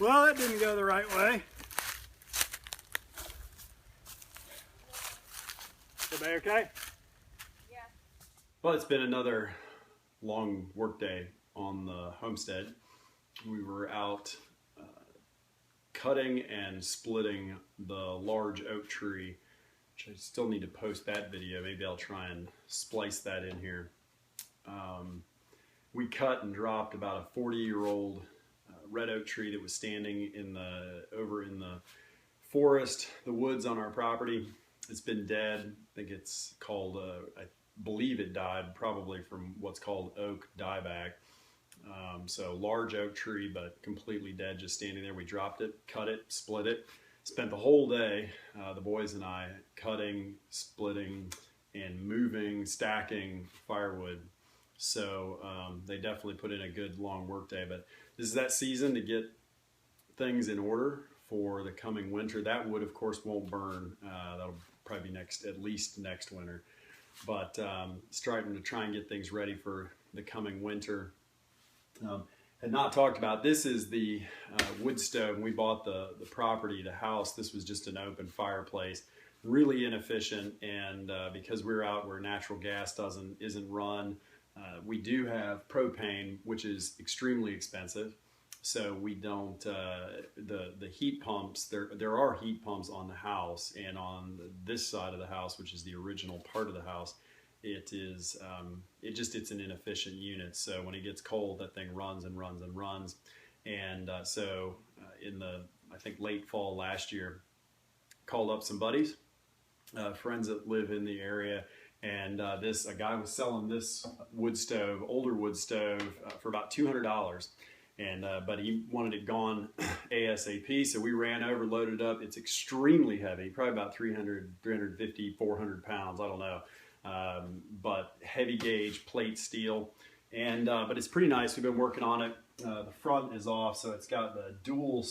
Well, that didn't go the right way. Everybody okay? Yeah. Well, it's been another long work day on the homestead. We were out cutting and splitting the large oak tree, which I still need to post that video. Maybe I'll try and splice that in here. We cut and dropped about a 40-year-old red oak tree that was standing over in the forest, the woods on our property. It's been dead. I think it's called, I believe it died probably from what's called oak dieback. So large oak tree, but completely dead, just standing there. We dropped it, cut it, split it. Spent the whole day, the boys and I, cutting, splitting, and moving, stacking firewood. So they definitely put in a good long work day. But this is that season to get things in order for the coming winter. That wood, of course, won't burn. That'll probably be at least next winter. But starting to try and get things ready for the coming winter. Had not talked about, this is the wood stove. We bought the property, the house. This was just an open fireplace, really inefficient. And because we're out where natural gas isn't run, we do have propane, which is extremely expensive. So we don't, the heat pumps, there are heat pumps on the house, and on this side of the house, which is the original part of the house, it's an inefficient unit. So when it gets cold, that thing runs and runs and runs. And so in I think late fall last year, called up some buddies, friends that live in the area, and a guy was selling this wood stove, older wood stove, for about $200. And but he wanted it gone ASAP, so we ran over, loaded it up. It's extremely heavy, probably about 350, 400 pounds, I don't know. But heavy gauge plate steel, and but it's pretty nice. We've been working on it. The front is off, so it's got the dual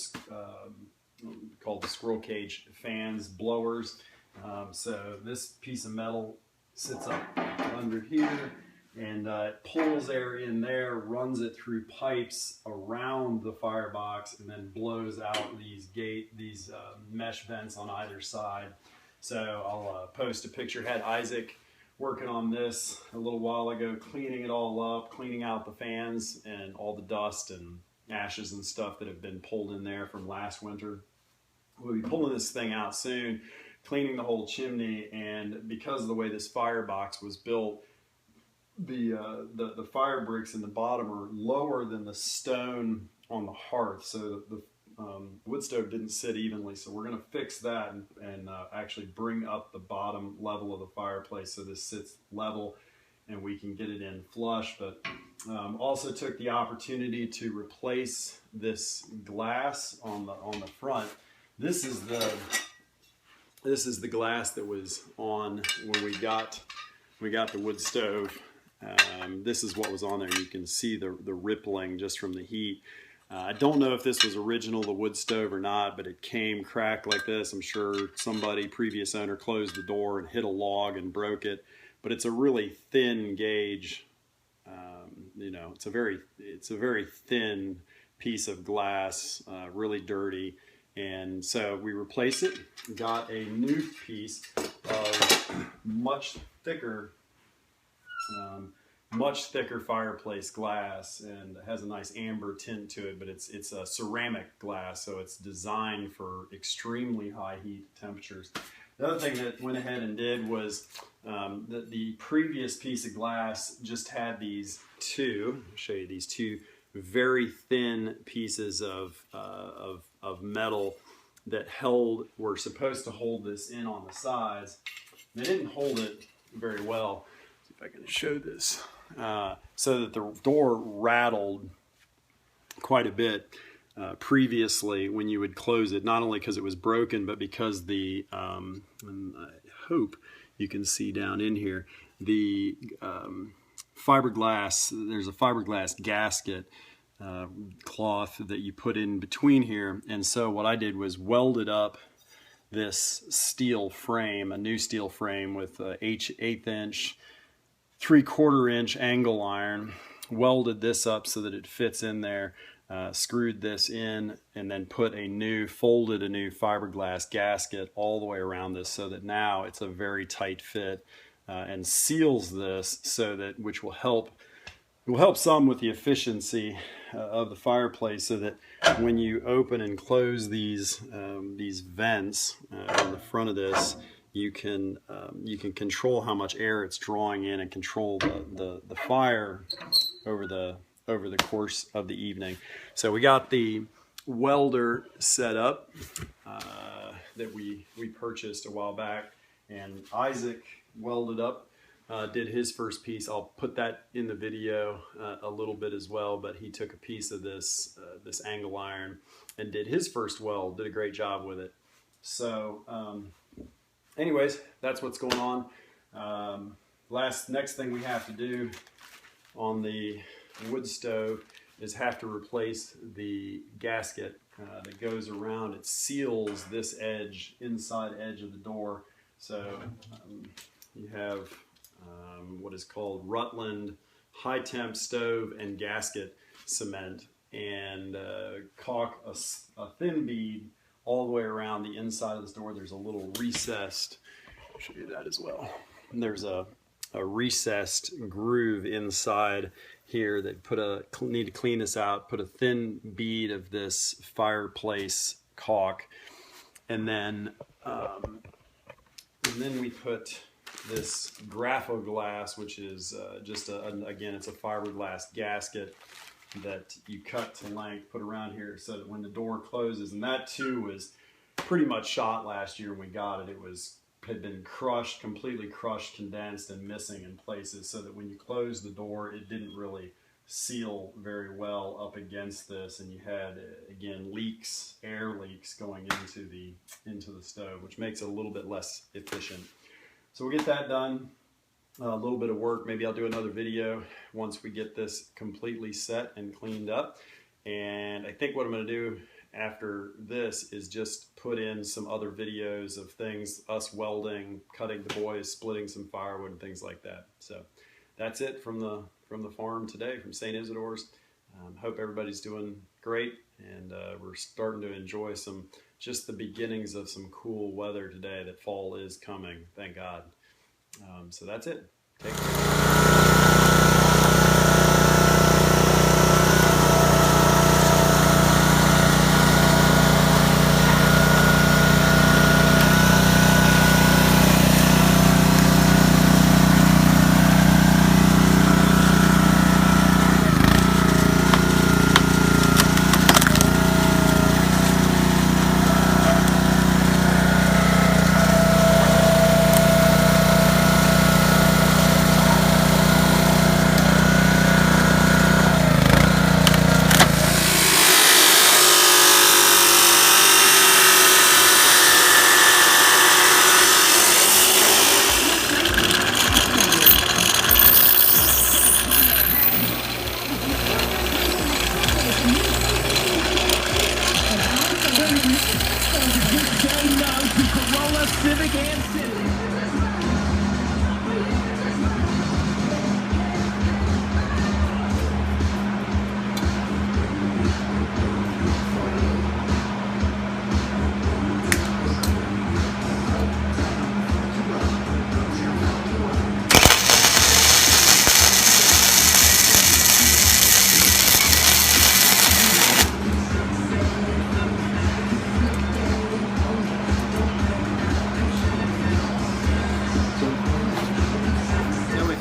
called the squirrel cage fans, blowers. So this piece of metal sits up under here, and it pulls air in there, runs it through pipes around the firebox, and then blows out these mesh vents on either side. So I'll post a picture. Had Isaac working on this a little while ago, cleaning it all up, cleaning out the fans and all the dust and ashes and stuff that have been pulled in there from last winter. We'll be pulling this thing out soon, cleaning the whole chimney, and because of the way this firebox was built, the fire bricks in the bottom are lower than the stone on the hearth, so the wood stove didn't sit evenly. So we're going to fix that and actually bring up the bottom level of the fireplace so this sits level and we can get it in flush. But also took the opportunity to replace this glass on the front. This is the glass that was on when we got the wood stove. This is what was on there. You can see the rippling just from the heat. I don't know if this was original, the wood stove, or not, but it came cracked like this. I'm sure previous owner, closed the door and hit a log and broke it. But it's a really thin gauge. It's a very thin piece of glass, really dirty. And so we replaced it. Got a new piece of much thicker fireplace glass, and it has a nice amber tint to it, but it's a ceramic glass, so it's designed for extremely high heat temperatures. The other thing that went ahead and did was the previous piece of glass just had these I'll show you these two very thin pieces of metal that were supposed to hold this in on the sides. They didn't hold it very well. See if I can show this. So that the door rattled quite a bit previously when you would close it, not only because it was broken, but because and I hope you can see down in here, the fiberglass, there's a fiberglass gasket cloth that you put in between here. And so what I did was welded up this steel frame, a new steel frame with a 1/8 inch, 3/4 inch angle iron, welded this up so that it fits in there. screwed this in, and then folded a new fiberglass gasket all the way around this, so that now it's a very tight fit, and seals this so that, which will help some with the efficiency of the fireplace, so that when you open and close these vents on the front of this, you can control how much air it's drawing in and control the fire over the course of the evening. So we got the welder set up that we purchased a while back, and Isaac welded up, did his first piece. I'll put that in the video a little bit as well, but he took a piece of this angle iron and did his first weld, did a great job with it. So anyways, that's what's going on. Next thing we have to do on the wood stove is have to replace the gasket that goes around. It seals this inside edge of the door. So you have what is called Rutland high temp stove and gasket cement, and caulk a thin bead all the way around the inside of this door. There's a little recessed, I'll show you that as well. And there's a recessed groove inside here that need to clean this out, put a thin bead of this fireplace caulk, and then we put this grapho-glass, which is again, it's a fiberglass gasket that you cut to length, put around here, so that when the door closes, and that too was pretty much shot last year when we got it. It had been crushed, completely crushed, condensed, and missing in places, so that when you close the door, it didn't really seal very well up against this, and you had, again, leaks, air leaks going into the stove, which makes it a little bit less efficient. So we'll get that done. A little bit of work. Maybe I'll do another video once we get this completely set and cleaned up. And I think what I'm going to do after this is just put in some other videos of things, us welding, cutting the boys, splitting some firewood, and things like that. So that's it from the farm today, from St. Isidore's. Hope everybody's doing great, and we're starting to enjoy just the beginnings of some cool weather today, that fall is coming, thank God. So that's it. Take care.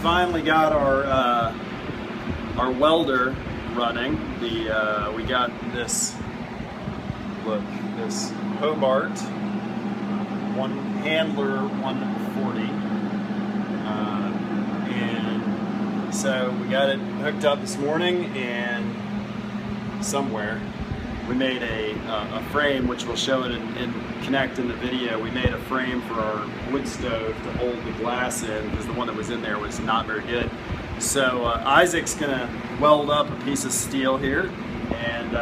Finally got our welder running. We got this Hobart one handler 140, and so we got it hooked up this morning, and somewhere we made a frame, which we'll show it and connect in the video. We made a frame for our wood stove to hold the glass in, because the one that was in there was not very good. So Isaac's gonna weld up a piece of steel here, and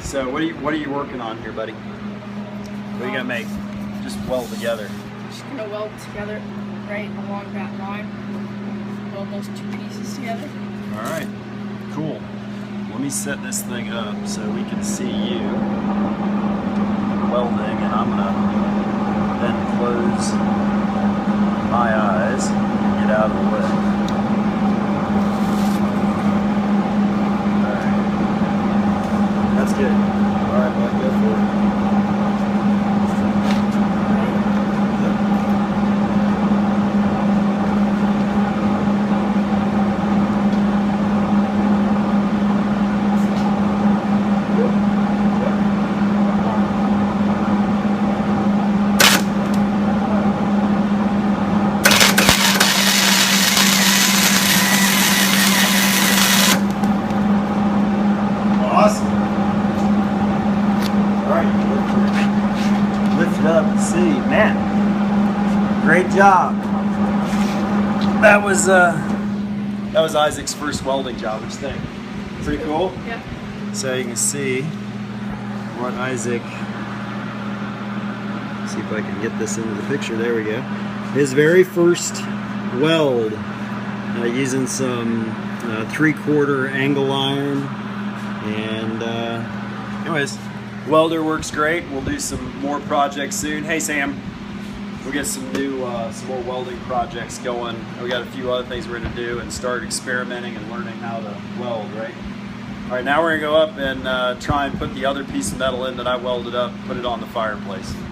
so what are you working on here, buddy? What are you gonna make? Just weld together. Just gonna weld together right along that line. Weld those two pieces together. All right, cool. Well, let me set this thing up so we can see you welding, and I'm gonna then close my eyes and get out of the way. Alright. That's good. Alright, bud, go for it. Awesome. All right, lift it up and see, man. Great job. That was Isaac's first welding job. What do you think? Pretty cool. Yeah. So you can see what Isaac. See if I can get this into the picture. There we go. His very first weld using some 3/4 angle iron. And anyways, welder works great. We'll do some more projects soon. Hey Sam, we'll get some more welding projects going. We got a few other things we're gonna do and start experimenting and learning how to weld, right? All right, now we're gonna go up and try and put the other piece of metal in that I welded up, put it on the fireplace.